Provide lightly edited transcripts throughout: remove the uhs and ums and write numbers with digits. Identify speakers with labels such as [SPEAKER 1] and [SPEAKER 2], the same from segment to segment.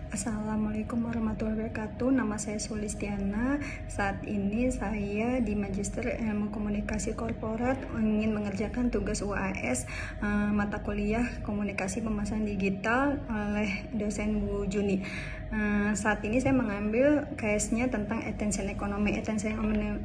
[SPEAKER 1] Assalamualaikum warahmatullahi wabarakatuh. Nama saya Sulistiana. Saat ini saya di Magister Ilmu Komunikasi Korporat ingin mengerjakan tugas UAS mata kuliah Komunikasi Pemasaran Digital oleh dosen Bu Juni. Saat ini saya mengambil case-nya tentang attention economy. Attention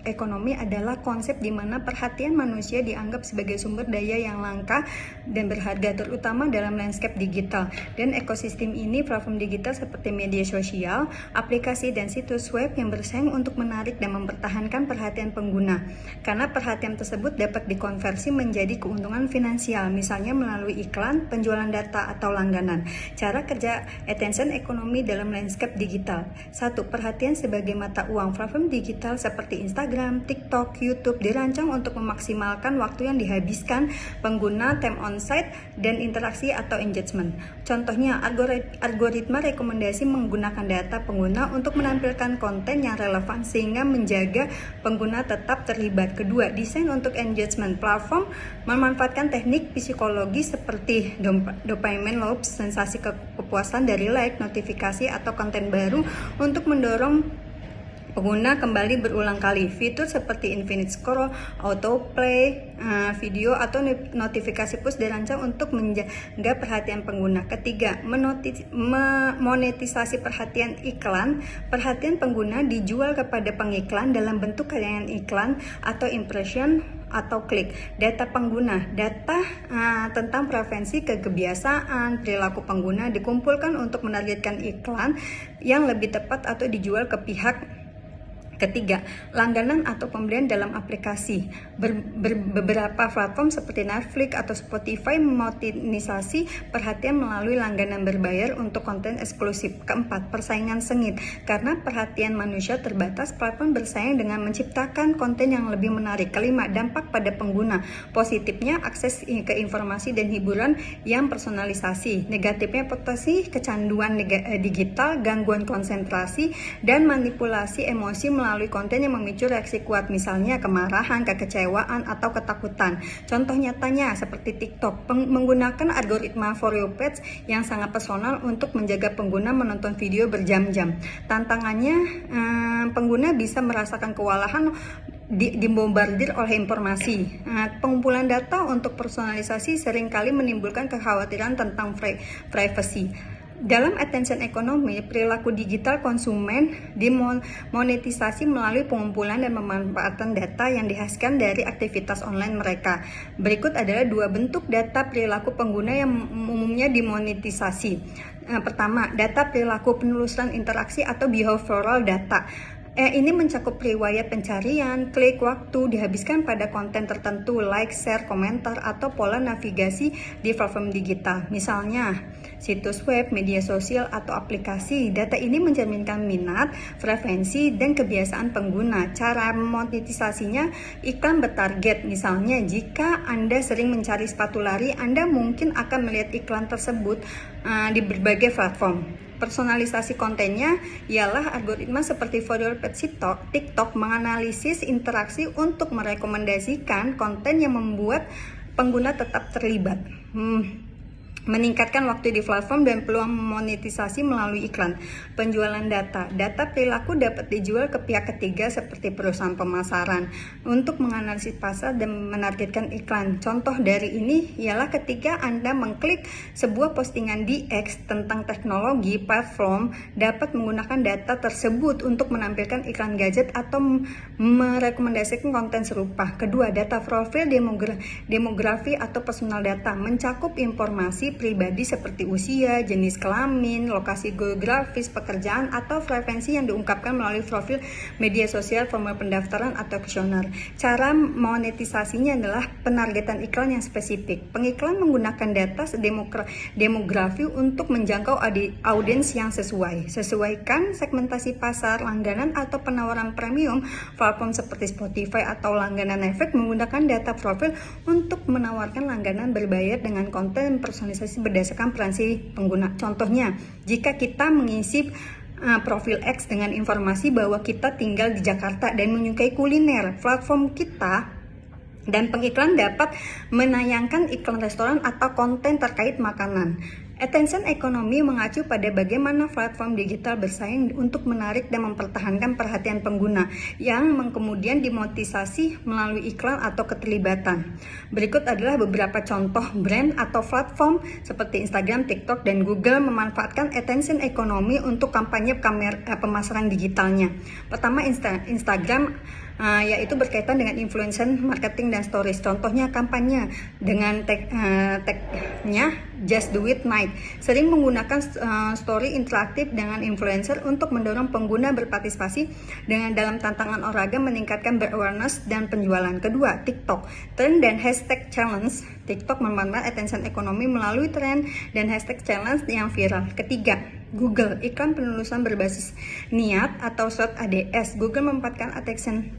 [SPEAKER 1] economy adalah konsep di mana perhatian manusia dianggap sebagai sumber daya yang langka dan berharga, terutama dalam landscape digital. Dan ekosistem ini platform digital seperti media sosial, aplikasi, dan situs web yang bersaing untuk menarik dan mempertahankan perhatian pengguna. Karena perhatian tersebut dapat dikonversi menjadi keuntungan finansial, misalnya melalui iklan, penjualan data, atau langganan. Cara kerja attention economy dalam landscape digital. 1. Perhatian sebagai mata uang. Platform digital seperti Instagram, TikTok, YouTube dirancang untuk memaksimalkan waktu yang dihabiskan pengguna, time on site, dan interaksi atau engagement. Contohnya, algoritma rekomendasi menggunakan data pengguna untuk menampilkan konten yang relevan sehingga menjaga pengguna tetap terlibat. Kedua, desain untuk engagement. Platform memanfaatkan teknik psikologi seperti dopamine loop, sensasi kepuasan dari like, notifikasi, atau konten baru untuk mendorong pengguna kembali berulang kali. Fitur seperti infinite scroll, autoplay video, atau notifikasi push dirancang untuk menjaga perhatian pengguna. Ketiga, monetisasi perhatian iklan. Perhatian pengguna dijual kepada pengiklan dalam bentuk tayangan iklan atau impression atau klik. Data pengguna. Data tentang preferensi, kebiasaan, perilaku pengguna dikumpulkan untuk menargetkan iklan yang lebih tepat atau dijual ke pihak ketiga. Langganan atau pembelian dalam aplikasi. Beberapa platform seperti Netflix atau Spotify memonetisasi perhatian melalui langganan berbayar untuk konten eksklusif. Keempat, persaingan sengit. Karena perhatian manusia terbatas, platform bersaing dengan menciptakan konten yang lebih menarik. Kelima, dampak pada pengguna. Positifnya, akses ke informasi dan hiburan yang personalisasi. Negatifnya, potensi kecanduan digital, gangguan konsentrasi, dan manipulasi emosi melalui konten yang memicu reaksi kuat, misalnya kemarahan, kekecewaan, atau ketakutan. Contoh nyatanya seperti TikTok menggunakan algoritma For You page yang sangat personal untuk menjaga pengguna menonton video berjam-jam. Tantangannya, pengguna bisa merasakan kewalahan dibombardir oleh informasi. Pengumpulan data untuk personalisasi seringkali menimbulkan kekhawatiran tentang privacy. Dalam attention economy, perilaku digital konsumen dimonetisasi melalui pengumpulan dan pemanfaatan data yang dihasilkan dari aktivitas online mereka. Berikut adalah dua bentuk data perilaku pengguna yang umumnya dimonetisasi. Pertama, data perilaku penelusuran interaksi atau behavioral data. Ini mencakup riwayat pencarian, klik, waktu dihabiskan pada konten tertentu, like, share, komentar, atau pola navigasi di platform digital. Misalnya, situs web, media sosial, atau aplikasi. Data ini mencerminkan minat, preferensi, dan kebiasaan pengguna. Cara monetisasinya, iklan bertarget. Misalnya, jika Anda sering mencari sepatu lari, Anda mungkin akan melihat iklan tersebut di berbagai platform. Personalisasi kontennya ialah algoritma seperti For You page TikTok menganalisis interaksi untuk merekomendasikan konten yang membuat pengguna tetap terlibat. Meningkatkan waktu di platform dan peluang monetisasi melalui iklan. Penjualan data. Data perilaku dapat dijual ke pihak ketiga seperti perusahaan pemasaran untuk menganalisis pasar dan menargetkan iklan. Contoh dari ini ialah ketika Anda mengklik sebuah postingan di X tentang teknologi, platform dapat menggunakan data tersebut untuk menampilkan iklan gadget atau merekomendasikan konten serupa. Kedua, data profil demografi atau personal data mencakup informasi pribadi seperti usia, jenis kelamin, lokasi geografis, pekerjaan, atau preferensi yang diungkapkan melalui profil media sosial, formulir pendaftaran, atau kuesioner. Cara monetisasinya adalah penargetan iklan yang spesifik. Pengiklan menggunakan data demografi untuk menjangkau audiens yang sesuai. Sesuaikan segmentasi pasar, langganan, atau penawaran premium. Platform seperti Spotify atau langganan Netflix menggunakan data profil untuk menawarkan langganan berbayar dengan konten personalisasi berdasarkan preferensi pengguna. Contohnya, jika kita mengisi profil X dengan informasi bahwa kita tinggal di Jakarta dan menyukai kuliner, platform kita dan pengiklan dapat menayangkan iklan restoran atau konten terkait makanan. Attention economy mengacu pada bagaimana platform digital bersaing untuk menarik dan mempertahankan perhatian pengguna yang kemudian dimonetisasi melalui iklan atau keterlibatan. Berikut adalah beberapa contoh brand atau platform seperti Instagram, TikTok, dan Google memanfaatkan attention economy untuk kampanye pemasaran digitalnya. Pertama, Instagram yaitu berkaitan dengan influencer marketing dan stories. Contohnya kampanye dengan tagnya Just Do It Night sering menggunakan story interaktif dengan influencer untuk mendorong pengguna berpartisipasi dengan dalam tantangan olahraga, meningkatkan awareness dan penjualan. Kedua, TikTok, tren dan hashtag challenge. TikTok memanfaatkan attention economy melalui tren dan hashtag challenge yang viral. Ketiga, Google, iklan penelusuran berbasis niat atau SWOT ADS. Google memanfaatkan attention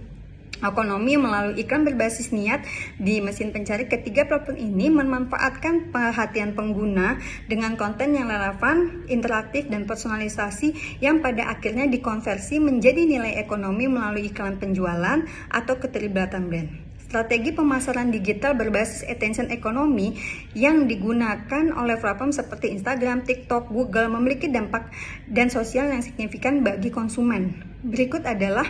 [SPEAKER 1] ekonomi melalui iklan berbasis niat di mesin pencari. Ketiga platform ini memanfaatkan perhatian pengguna dengan konten yang relevan, interaktif, dan personalisasi yang pada akhirnya dikonversi menjadi nilai ekonomi melalui iklan penjualan atau keterlibatan brand. Strategi pemasaran digital berbasis attention economy yang digunakan oleh platform seperti Instagram, TikTok, Google memiliki dampak dan sosial yang signifikan bagi konsumen. Berikut adalah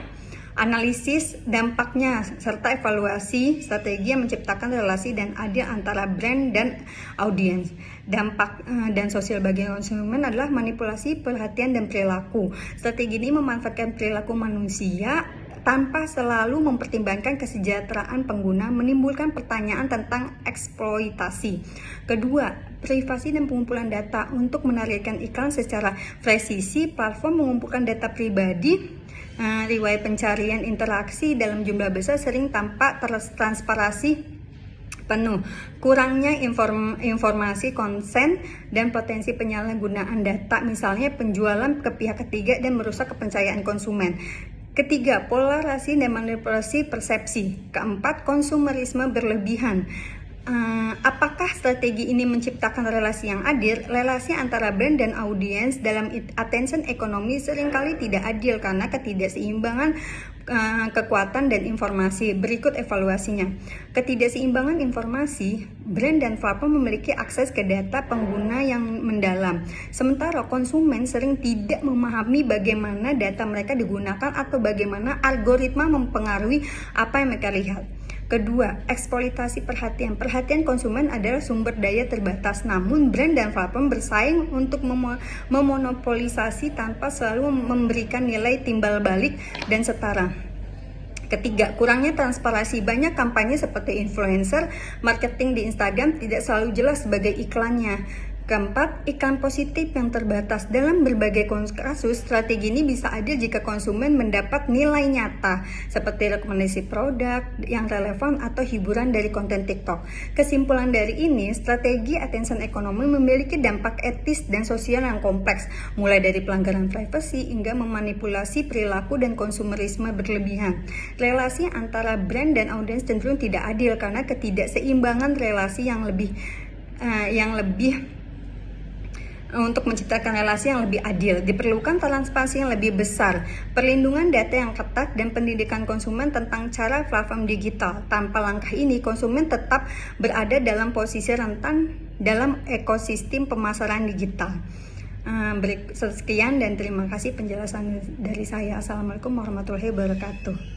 [SPEAKER 1] analisis dampaknya serta evaluasi strategi yang menciptakan relasi dan adil antara brand dan audiens. Dampak dan sosial bagi konsumen adalah manipulasi perhatian dan perilaku. Strategi ini memanfaatkan perilaku manusia tanpa selalu mempertimbangkan kesejahteraan pengguna, menimbulkan pertanyaan tentang eksploitasi. Kedua, privasi dan pengumpulan data. Untuk menargetkan iklan secara presisi, platform mengumpulkan data pribadi, riwayat pencarian, interaksi dalam jumlah besar sering tanpa transparansi penuh. Kurangnya informasi, konsen, dan potensi penyalahgunaan data, misalnya penjualan ke pihak ketiga dan merusak kepercayaan konsumen. Ketiga, polarisasi dan manipulasi persepsi. Keempat, konsumerisme berlebihan. Apakah strategi ini menciptakan relasi yang adil? Relasi antara brand dan audiens dalam attention economy seringkali tidak adil karena ketidakseimbangan kekuatan dan informasi. Berikut evaluasinya. Ketidakseimbangan informasi, brand dan platform memiliki akses ke data pengguna yang mendalam. Sementara konsumen sering tidak memahami bagaimana data mereka digunakan atau bagaimana algoritma mempengaruhi apa yang mereka lihat. Kedua, eksploitasi perhatian. Perhatian konsumen adalah sumber daya terbatas, namun brand dan platform bersaing untuk memonopolisasi tanpa selalu memberikan nilai timbal balik dan setara. Ketiga, kurangnya transparansi. Banyak kampanye seperti influencer marketing di Instagram tidak selalu jelas sebagai iklannya. Keempat, iklan positif yang terbatas. Dalam berbagai kasus, strategi ini bisa adil jika konsumen mendapat nilai nyata seperti rekomendasi produk yang relevan atau hiburan dari konten TikTok. Kesimpulan dari ini, strategi attention economy memiliki dampak etis dan sosial yang kompleks, mulai dari pelanggaran privasi hingga memanipulasi perilaku dan konsumerisme berlebihan. Relasi antara brand dan audiens cenderung tidak adil karena ketidakseimbangan relasi yang lebih untuk menciptakan relasi yang lebih adil, diperlukan transparansi yang lebih besar, perlindungan data yang ketat, dan pendidikan konsumen tentang cara platform digital. Tanpa langkah ini, konsumen tetap berada dalam posisi rentan dalam ekosistem pemasaran digital. Sekian dan terima kasih penjelasan dari saya. Assalamualaikum warahmatullahi wabarakatuh.